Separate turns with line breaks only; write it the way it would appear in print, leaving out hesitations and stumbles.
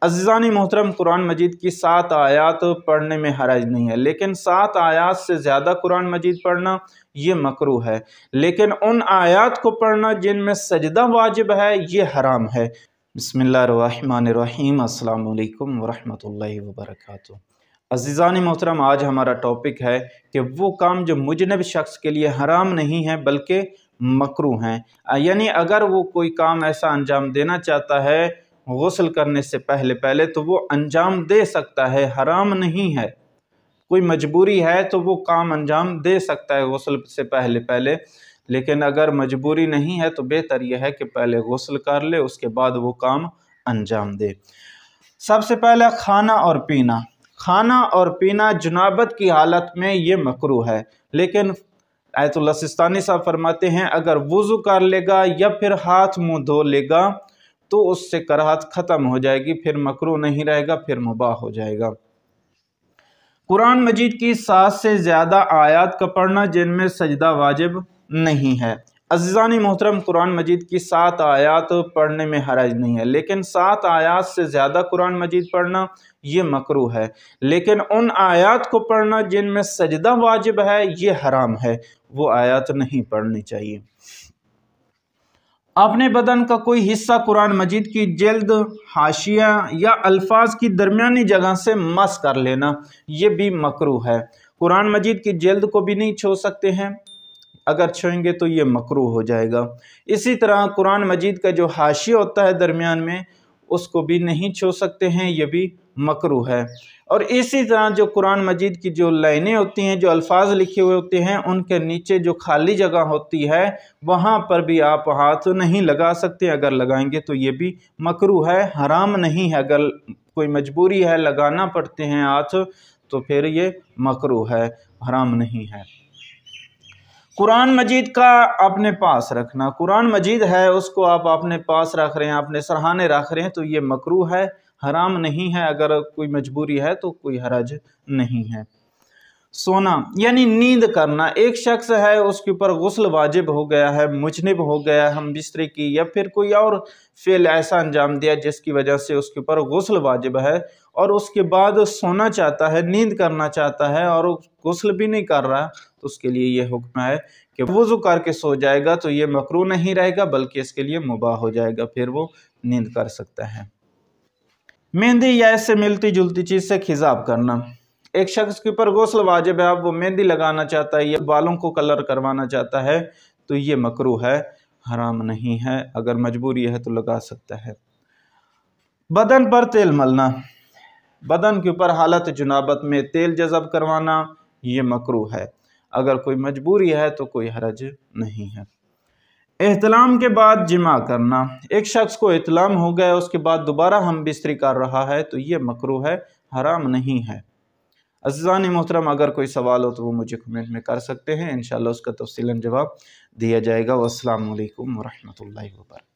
अज़ीज़ान मोहतरम, कुरान मजीद की 7 आयात पढ़ने में हरज नहीं है, लेकिन 7 आयात से ज़्यादा कुरान मजीद पढ़ना ये मकरूह है। लेकिन उन आयात को पढ़ना जिनमें सजदा वाजिब है ये हराम है। बिस्मिल्लाहिर्रहमानिर्रहीम, अस्सलामु अलैकुम वरहमतुल्लाहि वबरकातुहू। अज़ीज़ान मोहतरम, आज हमारा टॉपिक है कि वो काम जो मुजनब शख्स के लिए हराम नहीं है बल्कि मकरूह हैं। यानी अगर वो कोई काम ऐसा अंजाम देना चाहता है गुस्ल करने से पहले पहले तो वो अंजाम दे सकता है, हराम नहीं है। कोई मजबूरी है तो वो काम अंजाम दे सकता है गुस्ल से पहले पहले, लेकिन अगर मजबूरी नहीं है तो बेहतर यह है कि पहले गुस्ल कर ले, उसके बाद वो काम अंजाम दे। सबसे पहले खाना और पीना। खाना और पीना जुनाबत की हालत में ये मकरूह है, लेकिन आयतुल्लाह सिस्तानी साहब फरमाते हैं अगर वुज़ू कर लेगा या फिर हाथ मुंह धो लेगा तो उससे कराहत ख़त्म हो जाएगी, फिर मकरूह नहीं रहेगा, फिर मुबाह हो जाएगा। कुरान मजीद की 7 से ज़्यादा आयात का पढ़ना जिनमें सजदा वाजिब नहीं है। अज़ीज़ान मोहतरम, कुरान मजीद की 7 आयात पढ़ने में हरज नहीं है, लेकिन 7 आयात से ज़्यादा कुरान मजीद पढ़ना ये मकरूह है। लेकिन उन आयात को पढ़ना जिनमें सजदा वाजिब है ये हराम है, वो आयात नहीं पढ़नी चाहिए। अपने बदन का कोई हिस्सा कुरान मजीद की जल्द, हाशिया या अल्फाज की दरमियानी जगह से मस कर लेना ये भी मकरूह है। कुरान मजीद की जल्द को भी नहीं छू सकते हैं, अगर छुएंगे तो ये मकरूह हो जाएगा। इसी तरह कुरान मजीद का जो हाशिया होता है दरमियान में उसको भी नहीं छू सकते हैं, ये भी मकरूह है। और इसी तरह जो कुरान मजीद की जो लाइनें होती हैं, जो अल्फाज लिखे हुए होते हैं, उनके नीचे जो खाली जगह होती है वहाँ पर भी आप हाथ नहीं लगा सकते। अगर लगाएंगे तो ये भी मकरूह है, हराम नहीं है। अगर कोई मजबूरी है लगाना पड़ते हैं हाथ तो फिर ये मकरूह है, हराम नहीं है। कुरान मजीद का अपने पास रखना। कुरान मजीद है उसको आप अपने पास रख रहे हैं, अपने सरहाने रख रहे हैं तो ये मकरूह है, हराम नहीं है। अगर कोई मजबूरी है तो कोई हरज नहीं है। सोना यानी नींद करना। एक शख्स है उसके ऊपर गुस्ल वाजिब हो गया है, मुजनिब हो गया है हम बिस्तरे की, या फिर कोई और फेल ऐसा अंजाम दिया जिसकी वजह से उसके ऊपर गुस्ल वाजिब है और उसके बाद सोना चाहता है, नींद करना चाहता है और गुस्ल भी नहीं कर रहा, तो उसके लिए ये हुक्म है कि वुज़ू करके सो जाएगा तो ये मकरूह नहीं रहेगा बल्कि इसके लिए मुबाह हो जाएगा, फिर वो नींद कर सकता है। मेहंदी या इससे मिलती जुलती चीज़ से खिजाब करना। एक शख्स के ऊपर गुस्ल वाजिब है, अब वो मेहंदी लगाना चाहता है या बालों को कलर करवाना चाहता है तो ये मकरूह है, हराम नहीं है। अगर मजबूरी है तो लगा सकता है। बदन पर तेल मलना। बदन के ऊपर हालत जुनाबत में तेल जज़ब करवाना ये मकरूह है। अगर कोई मजबूरी है तो कोई हरज नहीं है। एहतलाम के बाद जिमा करना। एक शख्स को एहतलाम हो गया उसके बाद दोबारा हम बिस्तरी कर रहा है तो ये मकरूह है, हराम नहीं है। अज़ीज़ान मोहतरम, अगर कोई सवाल हो तो वो मुझे कमेंट में कर सकते हैं, इंशाअल्लाह उसका तफ़सीलन जवाब दिया जाएगा। वस्सलामु अलैकुम वरहमतुल्लाहि वबरकातुहू।